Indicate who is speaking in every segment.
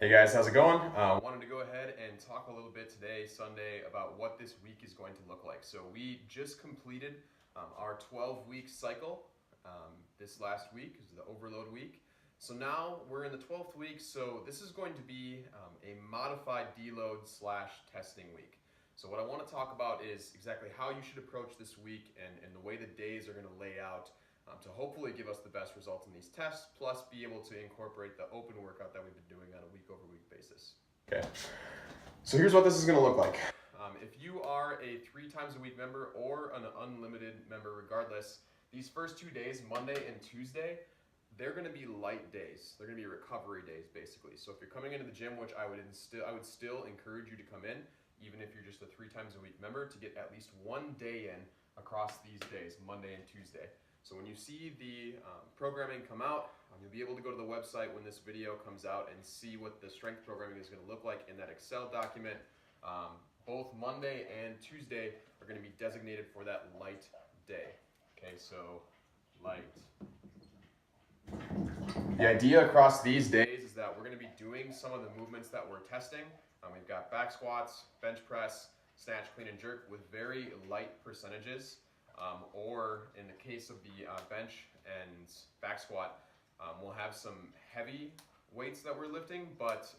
Speaker 1: Hey guys, how's it going? Wanted to go ahead and talk a little bit today, Sunday, about what this week is going to look like. So we just completed our 12-week cycle this last week, is the overload week. So now we're in the 12th week, so this is going to be a modified deload / testing week. So what I want to talk about is exactly how you should approach this week and the way the days are going to lay out to hopefully give us the best results in these tests, plus be able to incorporate the open workout that we've been doing on a week-over-week basis. Okay, so here's what this is going to look like. If you are a 3 times a week member or an unlimited member, regardless, these first 2 days, Monday and Tuesday, they're going to be light days. They're going to be recovery days, basically. So if you're coming into the gym, which I would still encourage you to come in, even if you're just a 3 times a week member, to get at least 1 day in across these days, Monday and Tuesday. So when you see the programming come out, you'll be able to go to the website when this video comes out and see what the strength programming is going to look like in that Excel document. Both Monday and Tuesday are going to be designated for that light day. Okay, so light. The idea across these days is that we're going to be doing some of the movements that we're testing. We've got back squats, bench press, snatch, clean, and jerk with very light percentages. Or in the case of the bench and back squat, we'll have some heavy weights that we're lifting, but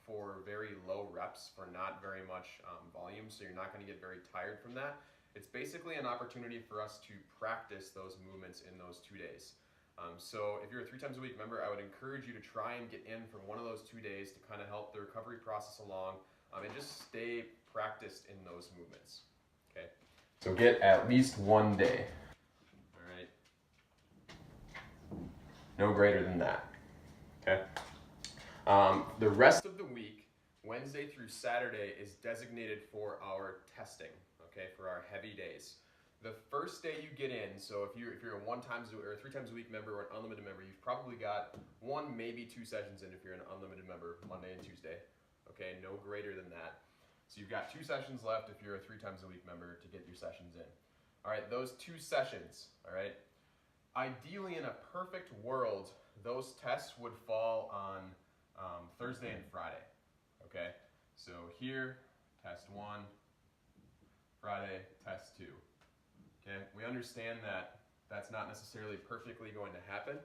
Speaker 1: for very low reps, for not very much volume, so you're not going to get very tired from that. It's basically an opportunity for us to practice those movements in those 2 days. So if you're a 3 times a week member, I would encourage you to try and get in for one of those 2 days to kind of help the recovery process along and just stay practiced in those movements. Okay. So get at least 1 day. All right. No greater than that. Okay. The rest of the week, Wednesday through Saturday, is designated for our testing. Okay, for our heavy days. The first day you get in, so if you're a 1 times or a 3 times a week member or an unlimited member, you've probably got 1, maybe 2 sessions in if you're an unlimited member, Monday and Tuesday. Okay, no greater than that. So you've got 2 sessions left if you're a 3 times a week member to get your sessions in. All right, those 2 sessions, all right, ideally in a perfect world, those tests would fall on Thursday and Friday, okay? So here, test 1, Friday, test 2. Okay, we understand that that's not necessarily perfectly going to happen,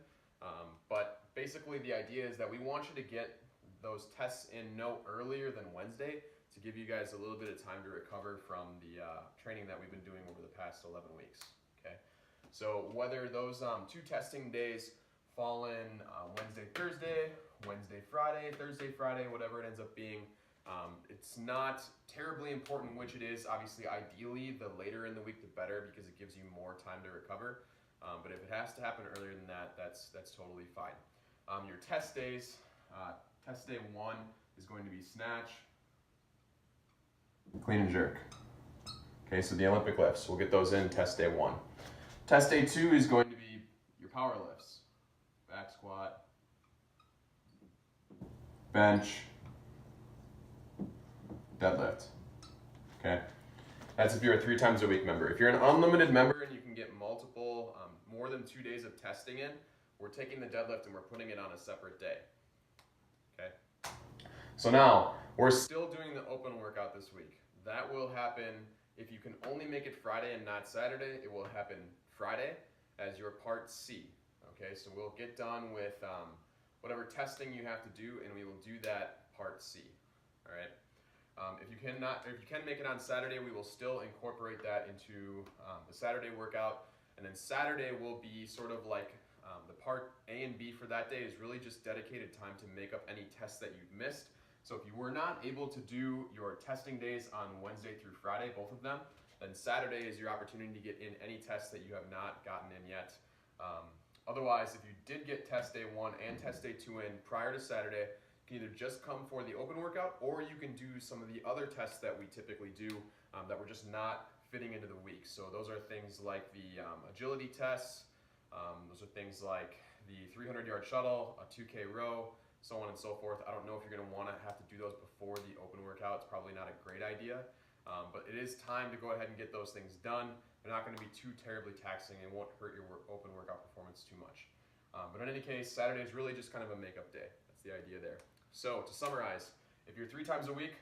Speaker 1: but basically the idea is that we want you to get those tests in no earlier than Wednesday to give you guys a little bit of time to recover from the training that we've been doing over the past 11 weeks. Okay, so whether those 2 testing days fall in Wednesday, Thursday, Wednesday, Friday, Thursday, Friday, whatever it ends up being, it's not terribly important which it is. Obviously, ideally, the later in the week, the better, because it gives you more time to recover. But if it has to happen earlier than that, that's totally fine. Your test days, test day 1 is going to be snatch, clean and jerk. Okay, so the Olympic lifts, we'll get those in test day 1. Test day 2 is going to be your power lifts, back squat, bench, deadlift. Okay, that's if you're a 3 times a week member. If you're an unlimited member and you can get multiple, more than 2 days of testing in, we're taking the deadlift and we're putting it on a separate day. Okay. So now we're still doing the open workout this week. That will happen if you can only make it Friday and not Saturday. It will happen Friday as your part C. Okay, so we'll get done with whatever testing you have to do, and we will do that part C. All right. If you can make it on Saturday, we will still incorporate that into the Saturday workout, and then Saturday will be sort of like the part A and B for that day is really just dedicated time to make up any tests that you've missed. So if you were not able to do your testing days on Wednesday through Friday, both of them, then Saturday is your opportunity to get in any tests that you have not gotten in yet. Otherwise, if you did get test day 1 and test day 2 in prior to Saturday, you can either just come for the open workout, or you can do some of the other tests that we typically do that we're just not fitting into the week. So those are things like the agility tests, those are things like the 300-yard shuttle, a 2K row, so on and so forth. I don't know if you're going to want to have to do those before the open workout. It's probably not a great idea, but it is time to go ahead and get those things done. They're not going to be too terribly taxing and won't hurt your open workout performance too much. But in any case, Saturday is really just kind of a makeup day. That's the idea there. So to summarize, if you're 3 times a week,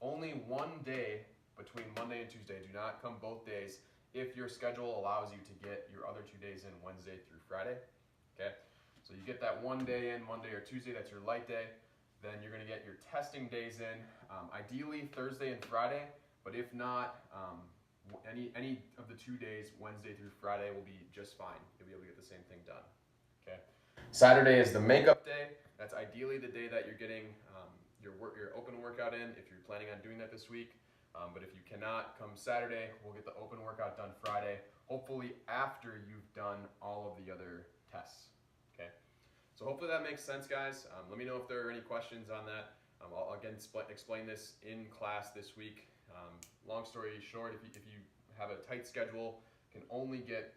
Speaker 1: only one day between Monday and Tuesday. Do not come both days if your schedule allows you to get your other 2 days in Wednesday through Friday. Okay, so you get that one day in Monday or Tuesday, that's your light day. Then you're gonna get your testing days in, ideally Thursday and Friday, but if not, any of the 2 days, Wednesday through Friday, will be just fine. You'll be able to get the same thing done. Okay. Saturday is the makeup day. That's ideally the day that you're getting your open workout in if you're planning on doing that this week. But if you cannot, come Saturday, we'll get the open workout done Friday, hopefully after you've done all of the other tests. Okay. So hopefully that makes sense, guys. Let me know if there are any questions on that. I'll again explain this in class this week. Long story short, if you have a tight schedule, can only get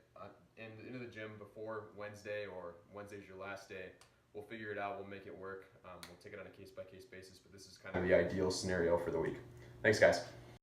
Speaker 1: into the gym before Wednesday, or Wednesday's your last day, we'll figure it out. We'll make it work. We'll take it on a case-by-case basis, but this is kind of the ideal scenario for the week. Thanks, guys.